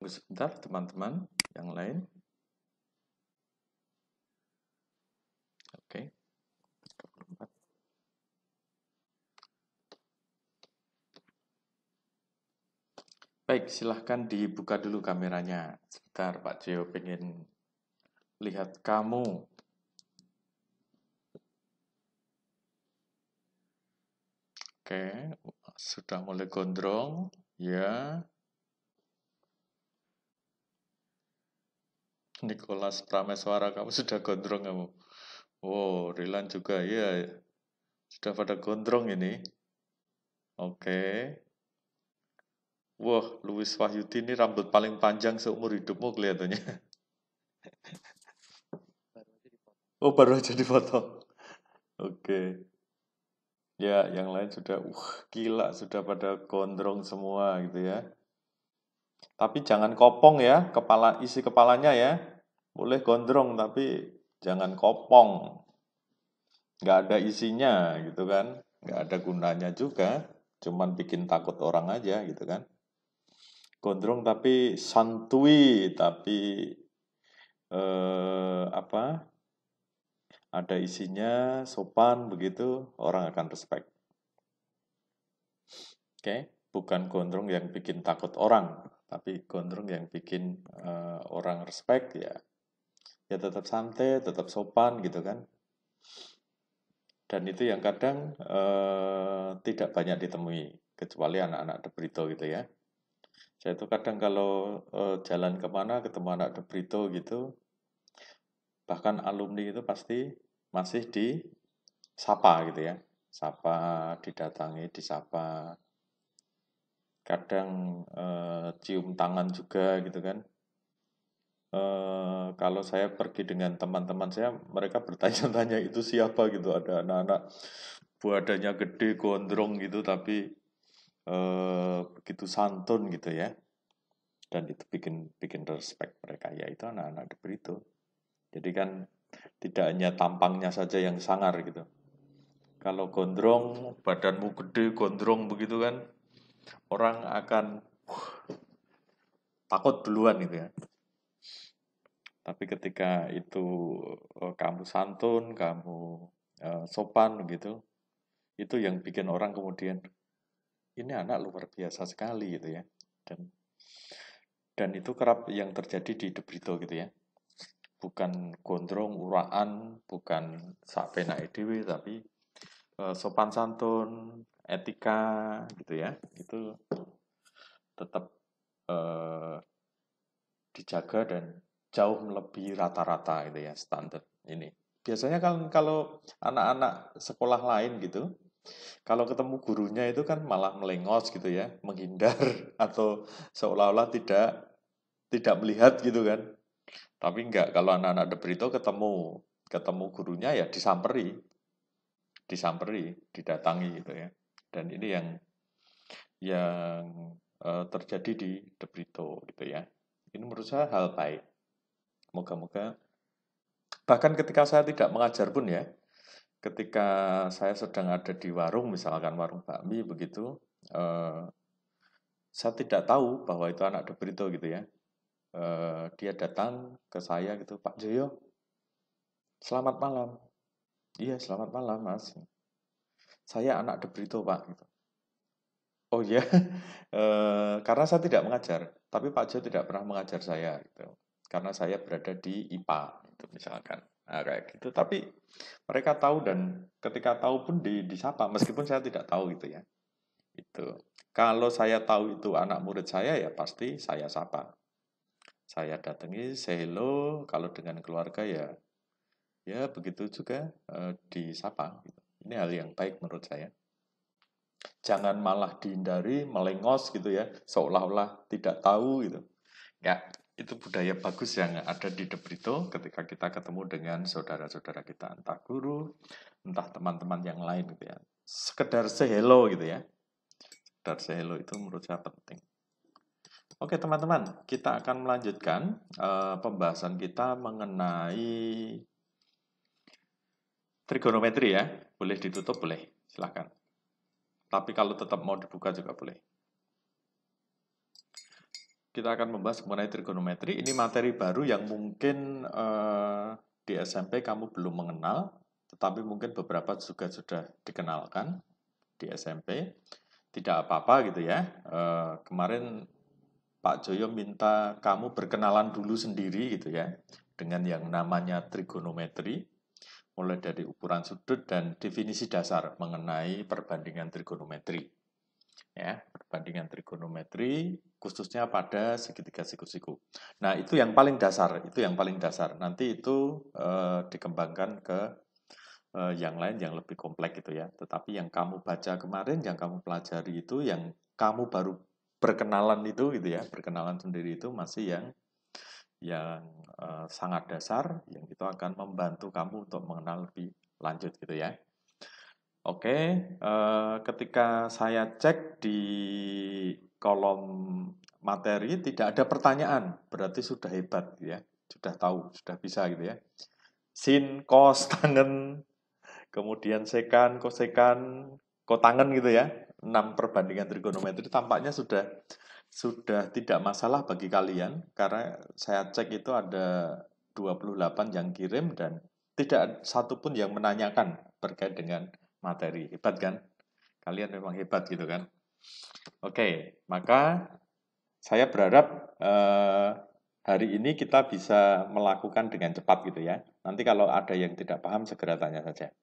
tunggu sebentar teman-teman yang lain. Oke. 34. Baik, silahkan dibuka dulu kameranya. Sebentar, Pak Cio pengen lihat kamu. Oke, sudah mulai gondrong, ya. Nicholas Prameswara, kamu sudah gondrong kamu. Oh, Rilan juga, ya. Sudah pada gondrong ini. Oke. Wah, Louis Wahyudi ini rambut paling panjang seumur hidupmu kelihatannya. Oh, baru aja dipotong. Oke. Ya, yang lain sudah, gila, sudah pada gondrong semua gitu ya. Tapi jangan kopong ya, isi kepalanya ya. Boleh gondrong, tapi jangan kopong. Nggak ada isinya gitu kan. Nggak ada gunanya juga. Cuman bikin takut orang aja gitu kan. Gondrong tapi santuy, tapi apa? Ada isinya, sopan begitu, orang akan respect. Oke, bukan gondrong yang bikin takut orang, tapi gondrong yang bikin orang respect ya. Ya tetap santai, tetap sopan gitu kan. Dan itu yang kadang tidak banyak ditemui, kecuali anak-anak debrito gitu ya. Saya itu kadang kalau jalan kemana ketemu anak debrito gitu, bahkan alumni itu pasti masih disapa gitu ya. Sapa, didatangi, disapa. Kadang cium tangan juga gitu kan. Kalau saya pergi dengan teman-teman saya, mereka bertanya-tanya itu siapa gitu. Ada anak-anak badannya gede, gondrong gitu, tapi begitu santun gitu ya. Dan itu bikin respect mereka. Ya itu anak-anak itu. Jadi kan tidak hanya tampangnya saja yang sangar gitu. Kalau gondrong, badanmu gede, gondrong begitu kan, orang akan takut duluan gitu ya. Tapi ketika itu kamu santun, kamu sopan gitu, itu yang bikin orang kemudian ini anak luar biasa sekali gitu ya. Dan itu kerap yang terjadi di Debrito gitu ya. Bukan gondrong, uraan, bukan sak penake dhewe, tapi sopan santun, etika gitu ya. Itu tetap dijaga dan jauh melebihi rata-rata gitu ya standar ini. Biasanya kan kalau anak-anak sekolah lain gitu, kalau ketemu gurunya itu kan malah melengos gitu ya, menghindar atau seolah-olah tidak melihat gitu kan. Tapi enggak, kalau anak-anak Debrito ketemu gurunya ya disamperi, didatangi gitu ya. Dan ini yang terjadi di Debrito gitu ya. Ini menurut saya hal baik. Moga-moga bahkan ketika saya tidak mengajar pun ya, ketika saya sedang ada di warung, misalkan warung bakmi begitu, saya tidak tahu bahwa itu anak Debrito gitu ya. Dia datang ke saya gitu, Pak Joyo, selamat malam. Iya, selamat malam, Mas. Saya anak Debrito, Pak. Gitu. Oh iya, karena saya tidak mengajar, tapi Pak Jo tidak pernah mengajar saya, gitu. Karena saya berada di IPA, itu misalkan. Nah, kayak gitu. Tapi mereka tahu dan ketika tahu pun disapa, meskipun saya tidak tahu gitu ya. Itu. Kalau saya tahu itu anak murid saya, ya pasti saya sapa. Saya datangi, say hello. Kalau dengan keluarga ya begitu juga disapa. Gitu. Ini hal yang baik menurut saya. Jangan malah dihindari, melengos gitu ya, seolah-olah tidak tahu gitu. Ya, itu budaya bagus yang ada di Debrito ketika kita ketemu dengan saudara-saudara kita, entah guru, entah teman-teman yang lain gitu ya. Sekedar say hello gitu ya. Sekedar say hello itu menurut saya penting. Oke teman-teman, kita akan melanjutkan pembahasan kita mengenai trigonometri ya. Boleh ditutup, boleh. Silakan. Tapi kalau tetap mau dibuka juga boleh. kita akan membahas mengenai trigonometri. Ini materi baru yang mungkin di SMP kamu belum mengenal, tetapi mungkin beberapa juga sudah dikenalkan di SMP. Tidak apa-apa gitu ya. Kemarin Pak Joyo minta kamu berkenalan dulu sendiri gitu ya, dengan yang namanya trigonometri, mulai dari ukuran sudut dan definisi dasar mengenai perbandingan trigonometri. Ya, perbandingan trigonometri khususnya pada segitiga siku-siku. Nah, itu yang paling dasar, itu yang paling dasar. Nanti itu dikembangkan ke yang lain yang lebih kompleks gitu ya. Tetapi yang kamu baca kemarin, yang kamu pelajari itu, yang kamu baru berkenalan itu gitu ya, berkenalan sendiri itu masih yang sangat dasar, yang itu akan membantu kamu untuk mengenal lebih lanjut gitu ya. Oke, ketika saya cek di kolom materi tidak ada pertanyaan, berarti sudah hebat ya, sudah tahu, sudah bisa gitu ya. Sin, cos, tangen, kemudian sekan, kosekan, kotangen gitu ya. 6 perbandingan trigonometri tampaknya sudah tidak masalah bagi kalian karena saya cek itu ada 28 yang kirim dan tidak satupun yang menanyakan terkait dengan materi. Hebat kan? Kalian memang hebat gitu kan? Oke, maka saya berharap hari ini kita bisa melakukan dengan cepat gitu ya. Nanti kalau ada yang tidak paham segera tanya saja.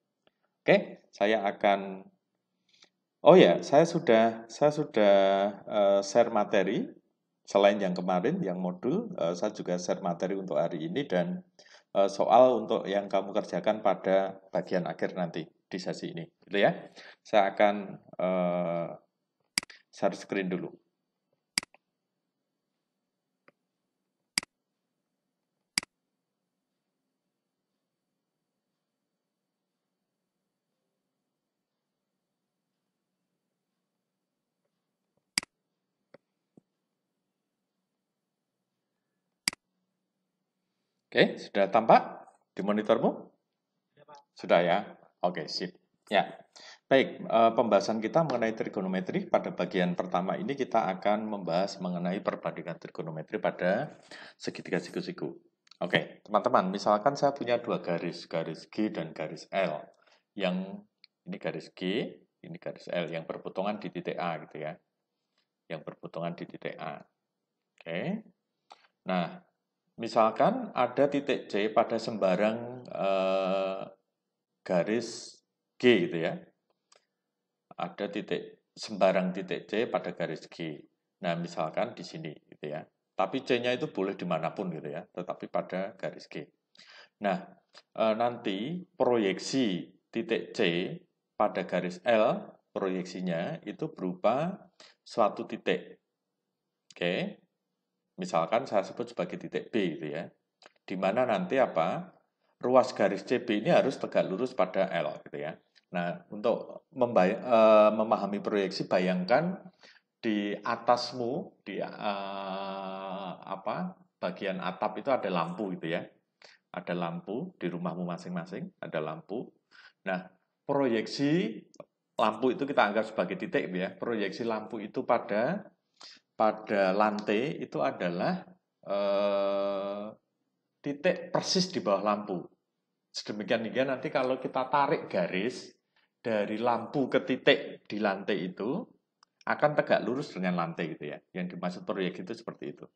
Oke, saya akan. Oh ya, saya sudah share materi selain yang kemarin, yang modul, saya juga share materi untuk hari ini dan soal untuk yang kamu kerjakan pada bagian akhir nanti di sesi ini, gitu ya. Saya akan share screen dulu. Oke, sudah tampak di monitormu? Sudah ya? Oke, sip. Ya, baik. Pembahasan kita mengenai trigonometri pada bagian pertama ini kita akan membahas mengenai perbandingan trigonometri pada segitiga siku-siku. Oke, teman-teman, misalkan saya punya dua garis, garis G dan garis L. Yang ini garis G, ini garis L yang berpotongan di titik A gitu ya. Yang berpotongan di titik A. Oke. Nah, misalkan ada titik C pada sembarang garis G gitu ya. Ada sembarang titik C pada garis G. Nah, misalkan di sini gitu ya. Tapi C-nya itu boleh dimanapun gitu ya, tetapi pada garis G. Nah, nanti proyeksi titik C pada garis L, proyeksinya itu berupa suatu titik. Oke, misalkan saya sebut sebagai titik B gitu ya. Di mana nanti apa? Ruas garis CB ini harus tegak lurus pada L gitu ya. Nah, untuk memahami proyeksi, bayangkan di atasmu, di bagian atap itu ada lampu gitu ya. Ada lampu di rumahmu masing-masing, ada lampu. Nah, proyeksi lampu itu kita anggap sebagai titik ya. Proyeksi lampu itu pada lantai itu adalah titik persis di bawah lampu. Sedemikian juga nanti kalau kita tarik garis dari lampu ke titik di lantai itu akan tegak lurus dengan lantai gitu ya. Yang dimaksud proyeksi itu seperti itu.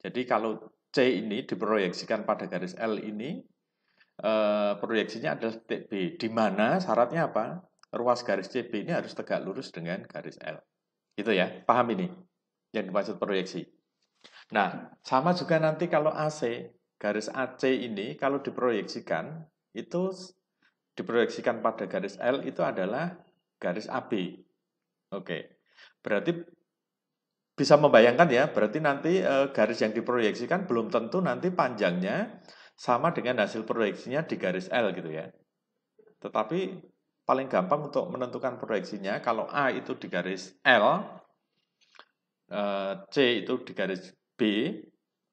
Jadi kalau C ini diproyeksikan pada garis L ini, proyeksinya adalah titik B, di mana syaratnya apa? Ruas garis CB ini harus tegak lurus dengan garis L. Gitu ya, paham ini? Yang dimaksud proyeksi. Nah, sama juga nanti kalau AC, garis AC ini kalau diproyeksikan, itu diproyeksikan pada garis L itu adalah garis AB. Oke, berarti bisa membayangkan ya, berarti nanti garis yang diproyeksikan belum tentu nanti panjangnya sama dengan hasil proyeksinya di garis L gitu ya. Tetapi paling gampang untuk menentukan proyeksinya, kalau A itu di garis L, C itu di garis B,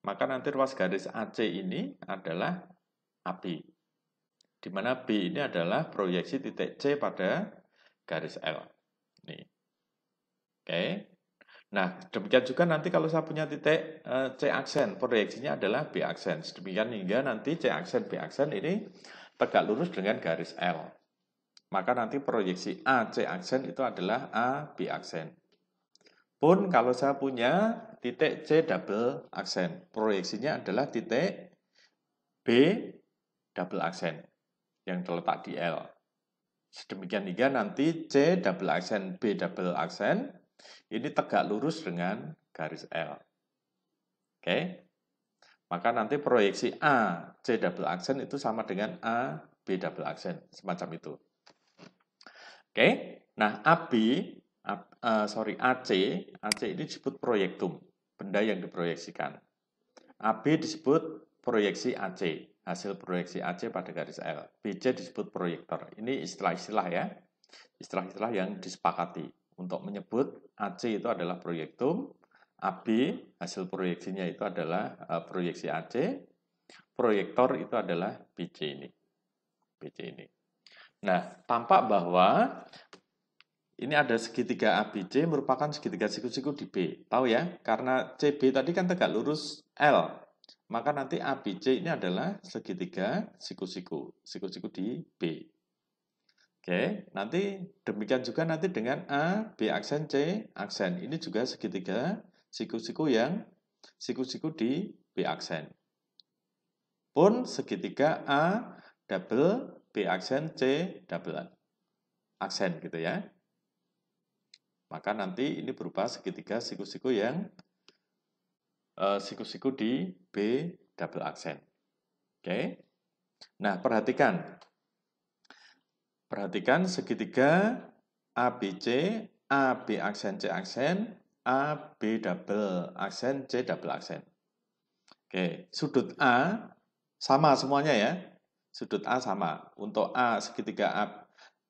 maka nanti ruas garis AC ini adalah AB. Di mana B ini adalah proyeksi titik C pada garis L. Nih. Oke. Nah, demikian juga nanti kalau saya punya titik C aksen, proyeksinya adalah B aksen. Demikian hingga nanti C aksen, B aksen ini tegak lurus dengan garis L. Maka nanti proyeksi A, C aksen itu adalah A, B aksen. Pun kalau saya punya titik C double aksen, proyeksinya adalah titik B double aksen yang terletak di L. Sedemikian hingga nanti C double aksen, B double aksen ini tegak lurus dengan garis L. Oke. Maka nanti proyeksi A, C double aksen itu sama dengan A, B double aksen. Semacam itu. Oke. Nah, AC ini disebut proyektum, benda yang diproyeksikan. AB disebut proyeksi AC, hasil proyeksi AC pada garis L. BC disebut proyektor. Ini istilah-istilah ya, istilah-istilah yang disepakati untuk menyebut AC itu adalah proyektum, AB hasil proyeksinya itu adalah proyeksi AC, proyektor itu adalah BC ini. BC ini. Nah, tampak bahwa ini ada segitiga ABC merupakan segitiga siku-siku di B. Tahu ya? Karena CB tadi kan tegak lurus L. Maka nanti ABC ini adalah segitiga siku-siku. Siku-siku di B. Oke, nanti demikian juga nanti dengan A, B aksen, C aksen. Ini juga segitiga siku-siku yang siku-siku di B aksen. Pun segitiga A double, B aksen, C double aksen gitu ya. Maka nanti ini berupa segitiga siku-siku yang siku-siku di B double aksen. Oke. Nah, perhatikan. Perhatikan segitiga ABC, AB aksen, C aksen, AB double aksen, C double aksen. Oke, sudut A sama semuanya ya. Sudut A sama. Untuk A segitiga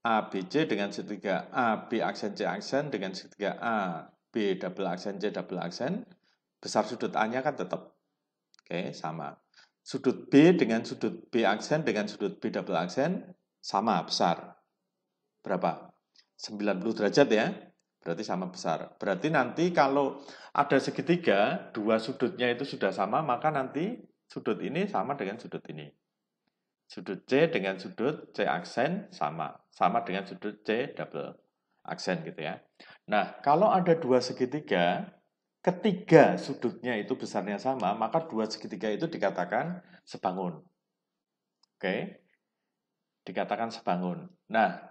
ABC dengan segitiga AB aksen C aksen dengan segitiga A B double aksen C double aksen, besar sudut A-nya kan tetap. Oke, sama. Sudut B dengan sudut B aksen dengan sudut B double aksen sama besar. Berapa? 90 derajat ya. Berarti sama besar. Berarti nanti kalau ada segitiga, dua sudutnya itu sudah sama, maka nanti sudut ini sama dengan sudut ini. Sudut C dengan sudut C aksen sama dengan sudut C double aksen gitu ya. Nah, kalau ada dua segitiga, ketiga sudutnya itu besarnya sama, maka dua segitiga itu dikatakan sebangun. Oke? Dikatakan sebangun. Nah,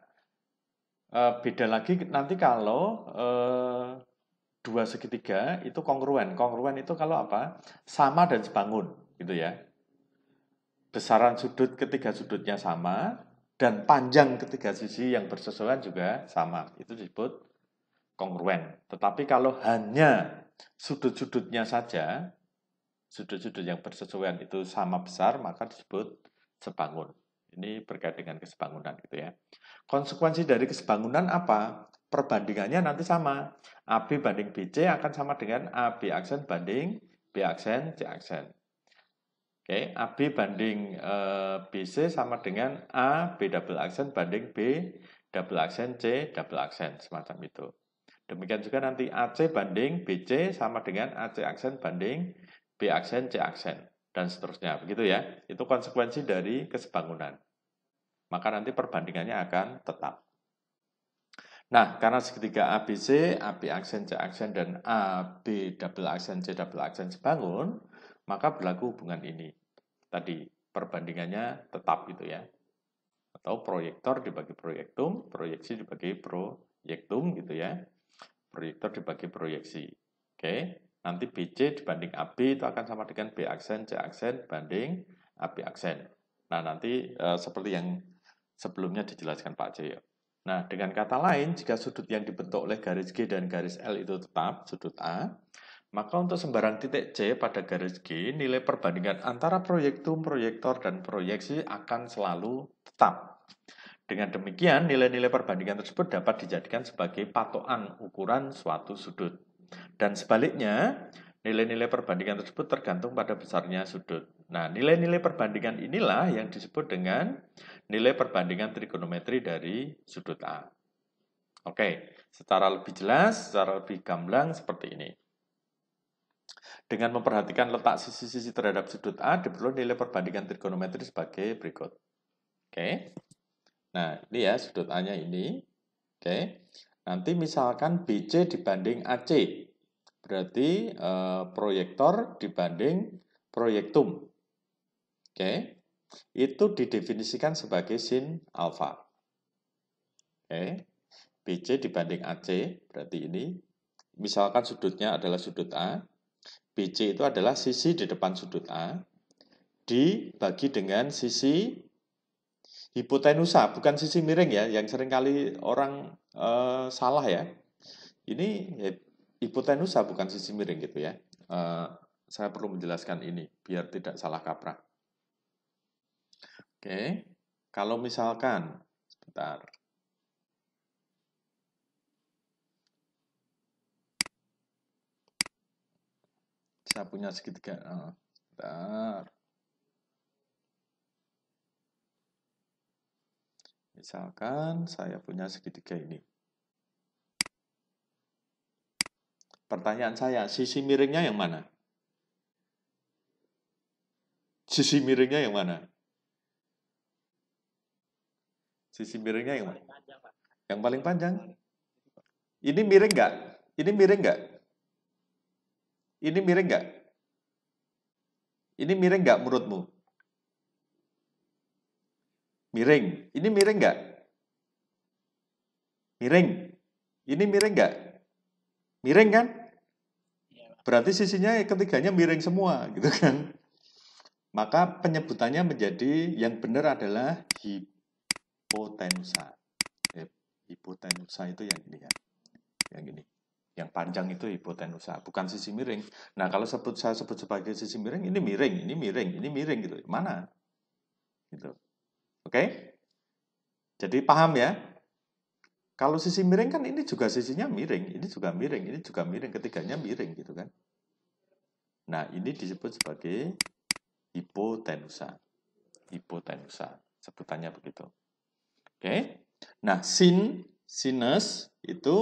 beda lagi nanti kalau dua segitiga itu kongruen. Kongruen itu kalau apa? Sama dan sebangun, gitu ya. Besaran sudut ketiga sudutnya sama, dan panjang ketiga sisi yang bersesuaian juga sama. Itu disebut kongruen. Tetapi kalau hanya sudut-sudutnya saja, sudut-sudut yang bersesuaian itu sama besar, maka disebut sebangun. Ini berkait dengan kesebangunan gitu ya. Konsekuensi dari kesebangunan apa? Perbandingannya nanti sama. AB banding BC akan sama dengan AB aksen banding B aksen C aksen. Oke, AB banding BC sama dengan A B double aksen banding B double aksen C double aksen, semacam itu. Demikian juga nanti AC banding BC sama dengan AC aksen banding B aksen C aksen, dan seterusnya. Begitu ya, itu konsekuensi dari kesebangunan. Maka nanti perbandingannya akan tetap. Nah, karena segitiga ABC, AB aksen C aksen, dan AB double aksen C double aksen sebangun, maka berlaku hubungan ini. Tadi perbandingannya tetap gitu ya. Atau proyektor dibagi proyektum, proyeksi dibagi proyektum gitu ya. Proyektor dibagi proyeksi. Oke, nanti BC dibanding AB itu akan sama dengan B aksen, C aksen banding AB aksen. Nah, nanti seperti yang sebelumnya dijelaskan Pak Joyo. Nah, dengan kata lain, jika sudut yang dibentuk oleh garis G dan garis L itu tetap sudut A, maka untuk sembarang titik C pada garis G, nilai perbandingan antara proyektum, proyektor, dan proyeksi akan selalu tetap. Dengan demikian, nilai-nilai perbandingan tersebut dapat dijadikan sebagai patokan ukuran suatu sudut. Dan sebaliknya, nilai-nilai perbandingan tersebut tergantung pada besarnya sudut. Nah, nilai-nilai perbandingan inilah yang disebut dengan nilai perbandingan trigonometri dari sudut A. Oke, Secara lebih jelas, secara lebih gamblang seperti ini. Dengan memperhatikan letak sisi-sisi terhadap sudut A, diperoleh nilai perbandingan trigonometri sebagai berikut. Oke. Nah, ini ya sudut A-nya ini. Oke. Nanti misalkan BC dibanding AC. Berarti proyektor dibanding proyektum. Oke. Itu didefinisikan sebagai sin alfa. Oke. BC dibanding AC, berarti ini. Misalkan sudutnya adalah sudut A. BC itu adalah sisi di depan sudut A. Dibagi dengan sisi hipotenusa, bukan sisi miring ya, yang seringkali orang salah ya. Ini hipotenusa bukan sisi miring gitu ya. Saya perlu menjelaskan ini biar tidak salah kaprah. Oke, kalau misalkan, sebentar. Saya punya segitiga. Sebentar. Misalkan saya punya segitiga ini. Pertanyaan saya, sisi miringnya yang mana? Sisi miringnya yang mana? Sisi miringnya yang mana? Yang paling panjang. Ini miring nggak? Ini miring nggak? Ini miring nggak? Ini miring nggak menurutmu? Miring. Ini miring nggak? Miring. Ini miring nggak? Miring kan? Berarti sisinya ketiganya miring semua, gitu kan? Maka penyebutannya menjadi yang benar adalah hipotenusa. Hipotenusa itu yang ini ya. Yang ini. Yang panjang itu hipotenusa, bukan sisi miring. Nah, kalau saya sebut sebagai sisi miring, ini miring, ini miring, ini miring gitu. Mana? Gitu. Oke? Jadi paham ya? Kalau sisi miring kan ini juga sisinya miring, ini juga miring, ini juga miring, ketiganya miring gitu kan. Nah, ini disebut sebagai hipotenusa. Hipotenusa, sebutannya begitu. Oke. Nah, sinus itu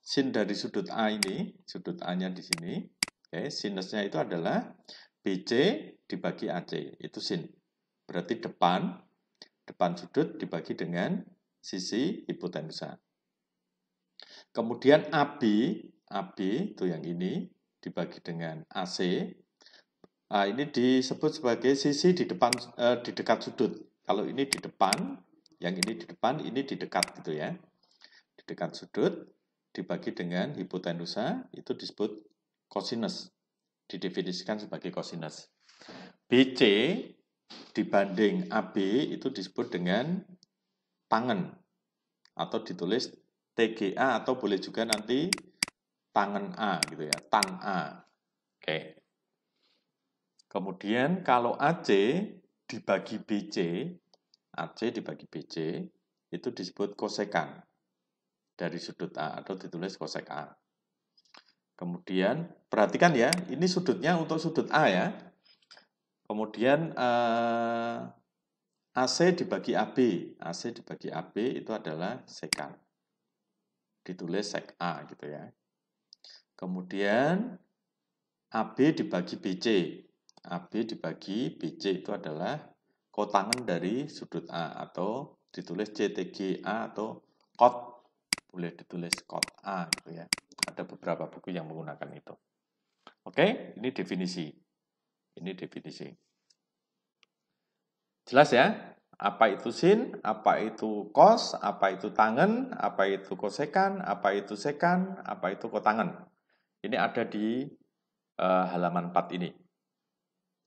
sin dari sudut A ini, sudut A-nya di sini. Oke, sinusnya itu adalah BC dibagi AC, itu sin. Berarti depan sudut dibagi dengan sisi hipotenusa. Kemudian AB itu yang ini dibagi dengan AC. Nah, ini disebut sebagai sisi di depan di dekat sudut. Kalau ini di depan, yang ini di depan, ini di dekat gitu ya. Di dekat sudut dibagi dengan hipotenusa itu disebut cosinus. Didefinisikan sebagai cosinus. BC dibanding AB itu disebut dengan tangen atau ditulis TGA atau boleh juga nanti tangen A gitu ya, tan A. Oke. Kemudian kalau AC dibagi BC, AC dibagi BC itu disebut kosekan dari sudut A atau ditulis kosek A. Kemudian perhatikan ya, ini sudutnya untuk sudut A ya. Kemudian AC dibagi AB, AC dibagi AB itu adalah sekan. Ditulis sek A gitu ya. Kemudian AB dibagi BC. AB dibagi BC itu adalah kotangan dari sudut A atau ditulis CTGA atau kot. Boleh ditulis kot A gitu ya. Ada beberapa buku yang menggunakan itu. Oke, ini definisi. Ini definisi. Jelas ya? Apa itu sin, apa itu kos, apa itu tangen, apa itu kosekan, apa itu sekan, apa itu kotangen. Ini ada di halaman 4 ini.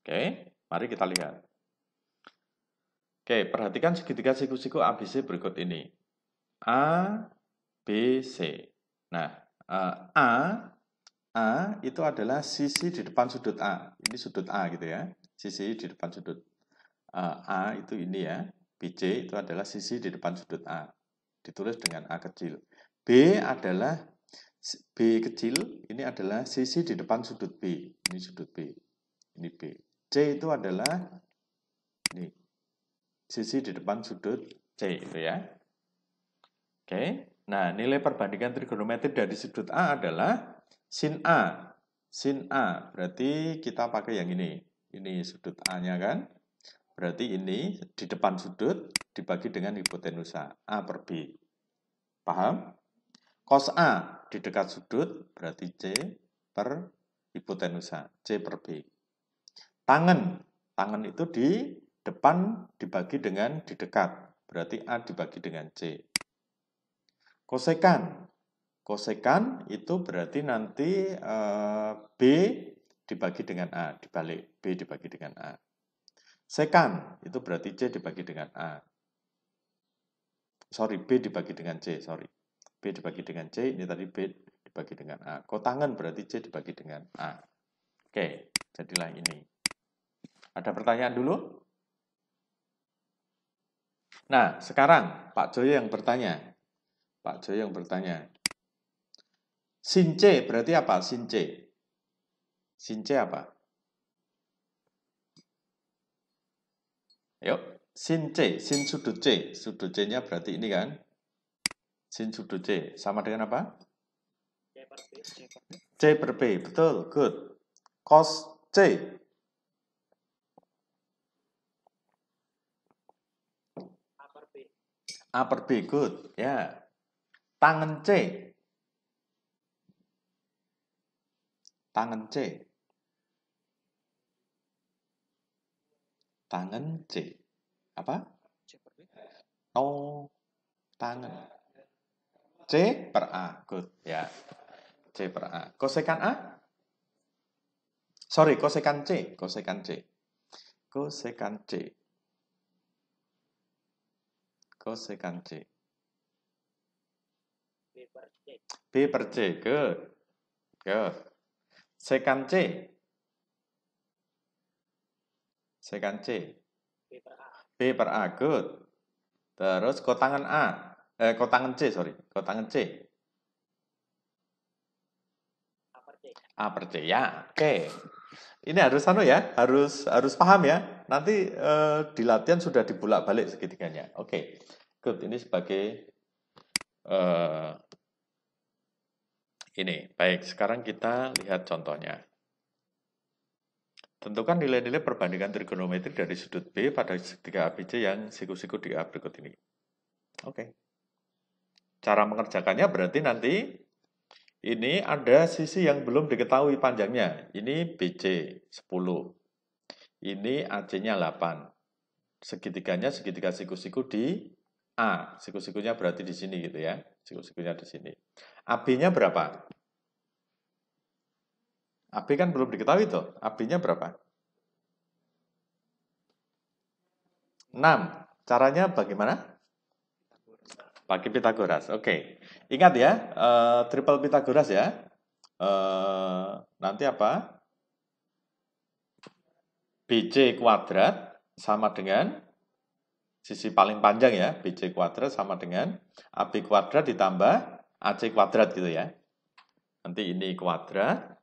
Oke, mari kita lihat. Oke, perhatikan segitiga siku-siku ABC berikut ini. A, B, C. Nah, A itu adalah sisi di depan sudut A. Ini sudut A gitu ya. Sisi di depan sudut A itu ini ya. BC itu adalah sisi di depan sudut A. Ditulis dengan A kecil. B adalah B kecil, ini adalah sisi di depan sudut B. Ini sudut B. Ini B. C itu adalah ini sisi di depan sudut C itu ya. Oke. Nah, nilai perbandingan trigonometri dari sudut A adalah sin A. Sin A, berarti kita pakai yang ini. Ini sudut A-nya kan? Berarti ini di depan sudut dibagi dengan hipotenusa. A per B. Paham? Cos A di dekat sudut berarti C per hipotenusa. C per B. Tangen. Tangen itu di depan dibagi dengan di dekat. Berarti A dibagi dengan C. Kosekan. Kosekan itu berarti nanti B dibagi dengan A. Dibalik. B dibagi dengan A. Sekan itu berarti C dibagi dengan A. Sorry, B dibagi dengan C. Sorry. B dibagi dengan C, ini tadi B dibagi dengan A. Kotangen berarti C dibagi dengan A. Oke, jadilah ini. Ada pertanyaan dulu? Nah, sekarang Pak Joyo yang bertanya. Pak Joyo yang bertanya. Sin C berarti apa? Sin C. Sin C apa? Yuk, sin C, sin sudut C. Sudut C-nya berarti ini kan? Sin sudut C. Sama dengan apa? C per B. Betul, good. Cos C. A per B, good. Ya. Tangen C. Tangen C. Tangen C. Apa? Oh, tangen. C per A, good. Ya. C per A. Kosekan A? Sorry, kosekan C. Kosekan C. Kosekan C. Kosekan C. B per C, good. Good. Sekan C. Sekan C. B per A, good. Terus kotangan A. Kotangan C, sorry. Kotangan C. A per C, ya. Oke. Ini harus harus paham ya. Nanti di latihan sudah dibulak-balik segitiganya. Oke. Good. Ini sebagai ini. Baik, sekarang kita lihat contohnya. Tentukan nilai-nilai perbandingan trigonometri dari sudut B pada segitiga ABC yang siku-siku di A berikut ini. Oke. Cara mengerjakannya berarti nanti ini ada sisi yang belum diketahui panjangnya. Ini BC 10. Ini AC-nya 8. Segitiganya segitiga siku-siku di A. Siku-sikunya berarti di sini gitu ya. Siku-sikunya di sini. AB-nya berapa? AB kan belum diketahui tuh. AB-nya berapa? 6. Caranya bagaimana? Pakai Pitagoras. Oke. Ingat ya, triple Pitagoras ya. Nanti apa? BC kuadrat sama dengan sisi paling panjang ya, BC kuadrat sama dengan AB kuadrat ditambah AC kuadrat gitu ya. Nanti ini kuadrat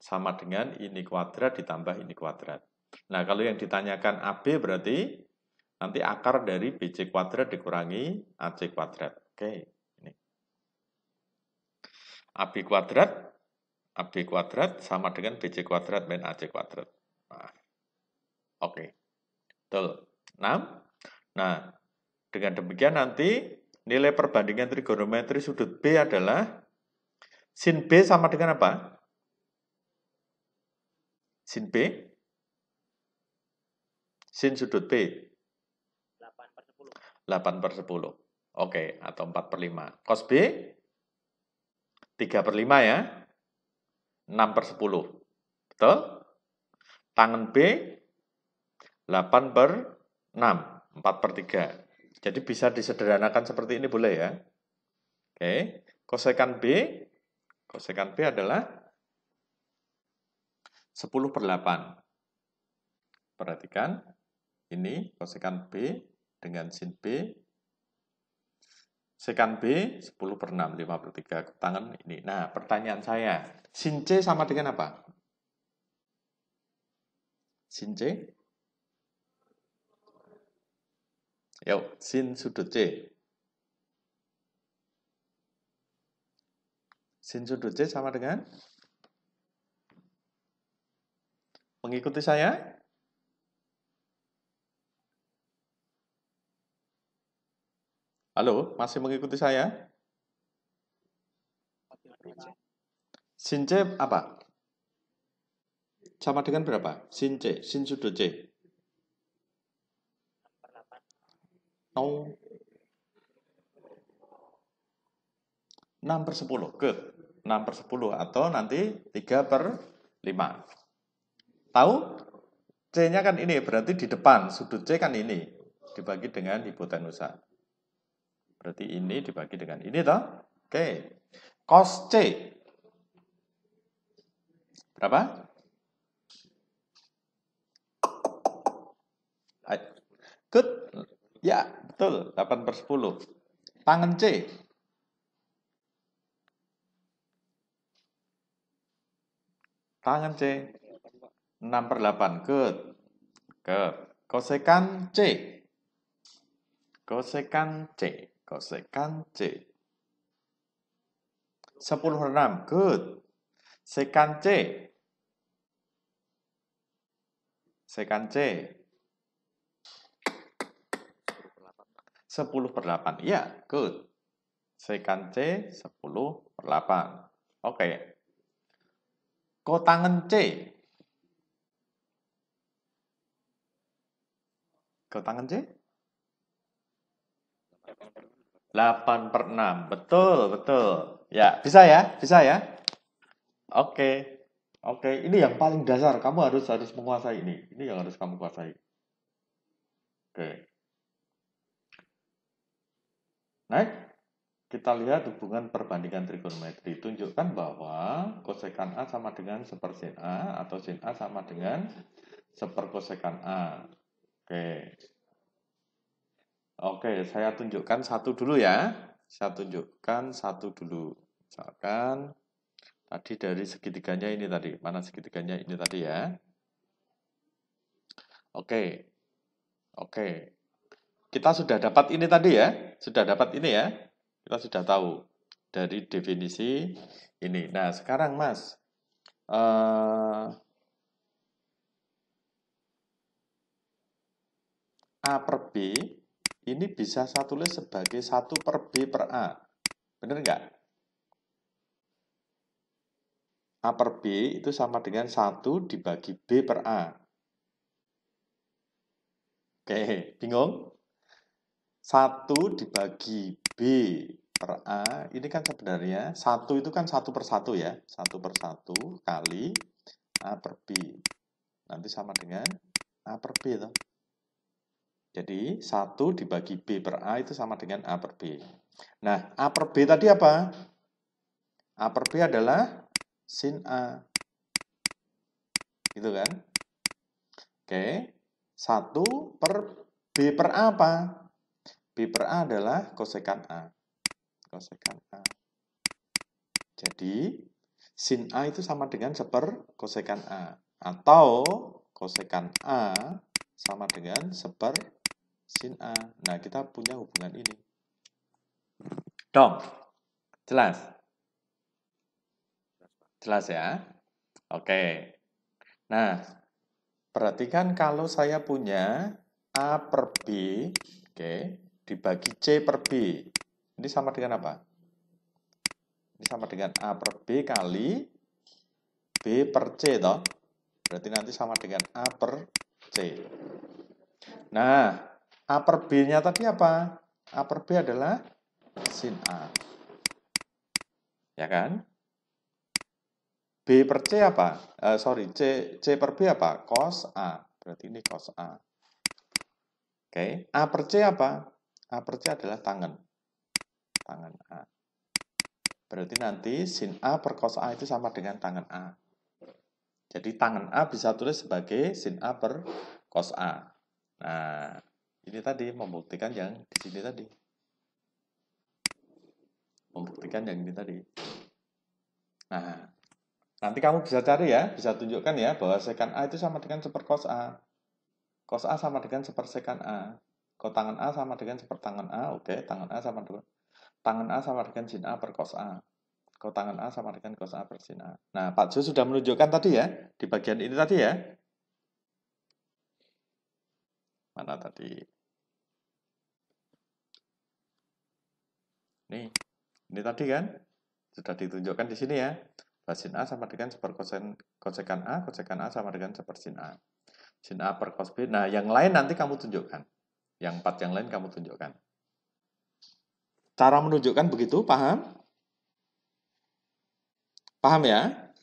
sama dengan ini kuadrat ditambah ini kuadrat. Nah, kalau yang ditanyakan AB berarti nanti akar dari BC kuadrat dikurangi AC kuadrat. Oke, ini. AB kuadrat sama dengan BC kuadrat min AC kuadrat. Nah, oke. Betul. 6. Nah, dengan demikian nanti nilai perbandingan trigonometri sudut B adalah sin B sama dengan apa? Sin B? Sin sudut B? 8 per 10. Oke, atau 4 per 5. Cos B? 3 per 5 ya. 6 per 10. Betul? Tangen B? 8 per 6. 4 per 3. Jadi bisa disederhanakan seperti ini boleh ya. Oke. Kosekan B adalah 10 per 8. Perhatikan, ini kosekan B dengan sin B. Sekan B 10 per 6, 5 per 3. Tangan ini. Nah, pertanyaan saya, sin C sama dengan apa? Sin C? Yuk, sin sudut C. Sin sudut C sama dengan? Mengikuti saya? Halo, masih mengikuti saya? Sin C apa? Sama dengan berapa? Sin C, sin sudut C. No. 6/10. Good. 6/10 atau nanti 3/5. Tahu? C-nya kan ini, berarti di depan. Sudut C kan ini. Dibagi dengan hipotenusa. Berarti ini dibagi dengan ini toh? Oke. Cos C. Berapa? Good. Ya, betul. 8/10. Tangan C. Tangan C. 6/8. Good. Good. Kosekan C. Kosekan C. Kosekan C. 10/6. Good. Sekan C. Sekan C. 10/8. Ya, good. Sekan C 10/8. Oke. Kotangan C. Kotangan C? 8/6. Betul, betul. Ya, bisa ya? Bisa ya? Oke. Oke, ini yang paling dasar. Kamu harus menguasai ini. Ini yang harus kamu kuasai. Oke. Next, kita lihat hubungan perbandingan trigonometri. Tunjukkan bahwa kosekan A sama dengan sepersin A atau sin A sama dengan seperkosekan A. Oke. Oke, saya tunjukkan satu dulu ya. Saya tunjukkan satu dulu. Misalkan tadi dari segitiganya ini tadi. Mana segitiganya ini tadi ya? Oke. Oke. Kita sudah dapat ini tadi ya. Sudah dapat ini ya. Kita sudah tahu dari definisi ini. Nah, sekarang Mas. A per B ini bisa saya tulis sebagai 1/B/A. Benar nggak? A per B itu sama dengan 1 dibagi B per A. Oke, bingung? 1 dibagi B per A, ini kan sebenarnya 1 itu kan 1/1 ya. 1/1 kali A per B. Nanti sama dengan A per B. Toh. Jadi 1 dibagi B per A itu sama dengan A per B. Nah, A per B tadi apa? A per B adalah sin A. Gitu kan? Oke. 1 per B per A apa? B per A adalah kosekan A. Kosekan A. Jadi, sin A itu sama dengan kosekan A. Atau kosekan A sama dengan sin A. Nah, kita punya hubungan ini. Dong, jelas? Jelas ya? Oke. Nah, perhatikan kalau saya punya A per B, oke, dibagi C per B. Ini sama dengan apa? Ini sama dengan A per B kali B per C, toh. Berarti nanti sama dengan A per C. Nah, A per B-nya tadi apa? A per B adalah sin A. Ya kan? B per C apa? C per B apa? Cos A. Berarti ini cos A. Oke. A per C apa? A per C adalah tangan. Tangan A. Berarti nanti sin A per cos A itu sama dengan tangan A. Jadi tangan A bisa tulis sebagai sin A per cos A. Nah, ini tadi membuktikan yang di sini tadi. Membuktikan yang ini tadi. Nah, nanti kamu bisa cari ya, bisa tunjukkan ya bahwa sekan A itu sama dengan sepercos A. Cos A sama dengan sepersekan A. Tangan A sama dengan sepertangan A, oke. Tangan A sama dengan sin A per cos A. Kotangan A sama dengan cos A per sin A. Nah, Pak Jo sudah menunjukkan tadi ya, di bagian ini tadi ya. Mana tadi? Ini tadi kan? Sudah ditunjukkan di sini ya. Sin A sama dengan kosekan A sama dengan sin A. Sin A per cos B. Nah, yang lain nanti kamu tunjukkan. Yang 4 yang lain kamu tunjukkan. Cara menunjukkan begitu, paham? Paham ya?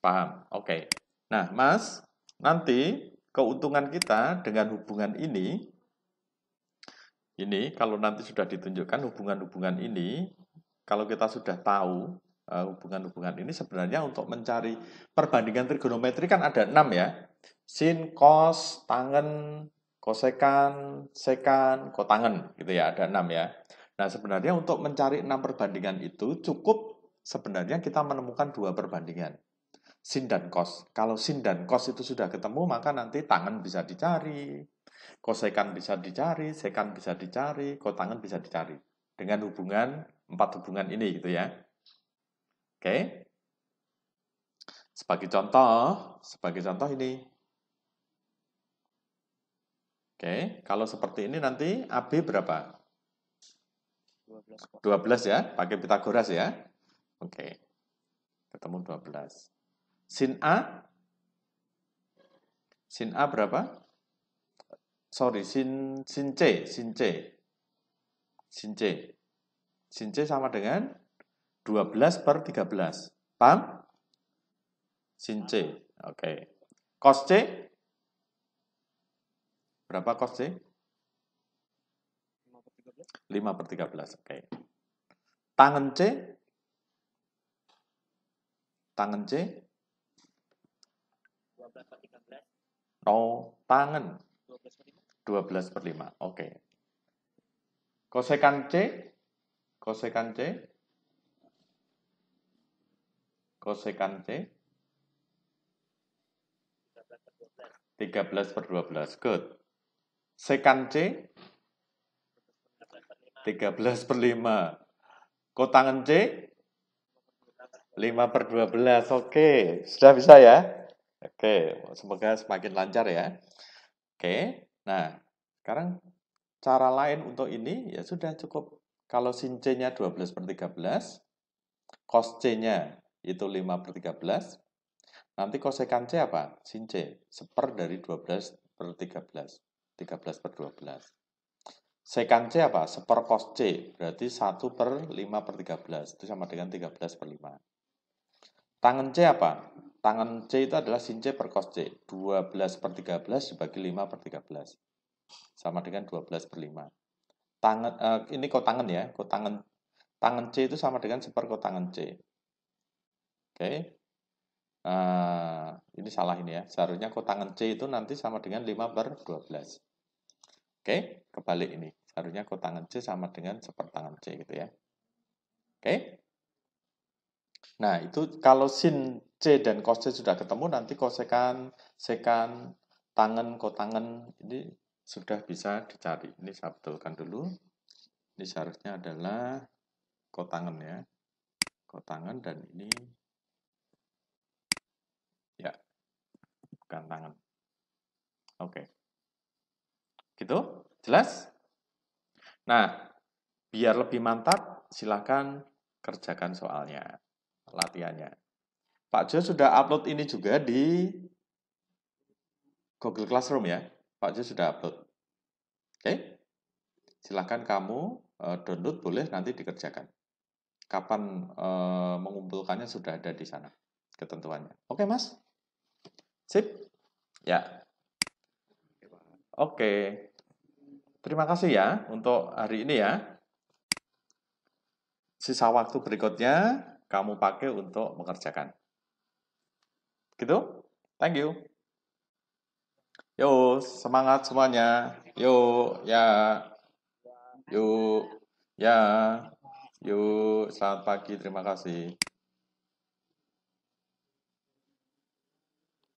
Paham. Oke. Nah, Mas, nanti keuntungan kita dengan hubungan ini kalau nanti sudah ditunjukkan hubungan-hubungan ini, kalau kita sudah tahu hubungan-hubungan ini sebenarnya untuk mencari perbandingan trigonometri kan ada 6 ya. Sin, cos, tangen, kosekan, sekan, kotangen gitu ya, ada 6 ya. Nah, sebenarnya untuk mencari 6 perbandingan itu cukup sebenarnya kita menemukan 2 perbandingan. Sin dan cos. Kalau sin dan cos itu sudah ketemu, maka nanti tangen bisa dicari, kosekan bisa dicari, sekan bisa dicari, kotangen bisa dicari. Dengan hubungan, 4 hubungan ini gitu ya. Oke. Sebagai contoh ini. Oke, kalau seperti ini nanti AB berapa? 12 ya, pakai Pitagoras ya. Oke. Ketemu 12. Sin A berapa? Sorry, sin C. Sin C sama dengan 12 per 13. Paham? Sin C. Oke. Cos C? Berapa cos C? 5 per 13. Oke. Tangen C? Tangen C? 12 per 13. Oh, tangen. 12 per 5. Oke. Kosekan C? Kosekan C? Kosekan C? 13 per 12. Good. Sekan C? 13 per 5. Kotangen C? 5 per 12. Oke. Sudah bisa ya? Oke. Semoga semakin lancar ya. Oke. Nah, sekarang cara lain untuk ini ya sudah cukup. Kalau sin C-nya 12 per 13, cos C-nya itu 5 per 13, nanti kosekan C apa? Sin C, seper dari 12 per 13. 13 per 12. Sekan C apa? Seper cos C, berarti 1 per 5 per 13. Itu sama dengan 13 per 5. Tangen C apa? Tangen C itu adalah sin C per cos C. 12 per 13 dibagi 5 per 13. Sama dengan 12 per 5. Ini kotangen ya. Tangen C itu sama dengan seper kotangen C. Oke. Ini salah ini ya. Seharusnya kotangen C itu nanti sama dengan 5 per 12. Oke, kebalik ini. Seharusnya kotangen C sama dengan sepertangen C gitu ya. Oke. Nah, itu kalau sin C dan cos C sudah ketemu, nanti kosekan, sekan, tangen, kotangen, ini sudah bisa dicari. Ini saya betulkan dulu. Ini seharusnya adalah kotangen ya. Kotangen dan ini ya, bukan tangen. Oke. Gitu? Jelas? Nah, biar lebih mantap, silakan kerjakan soalnya, latihannya. Pak Jo sudah upload ini juga di Google Classroom ya. Pak Jo sudah upload. Oke? Silakan kamu download, boleh nanti dikerjakan. Kapan mengumpulkannya sudah ada di sana ketentuannya. Oke, Mas? Sip? Ya. Oke. Terima kasih ya untuk hari ini ya. Sisa waktu berikutnya kamu pakai untuk mengerjakan. Gitu? Thank you. Yo, semangat semuanya. Yo, ya. Yuk, ya. Yuk, selamat pagi. Terima kasih.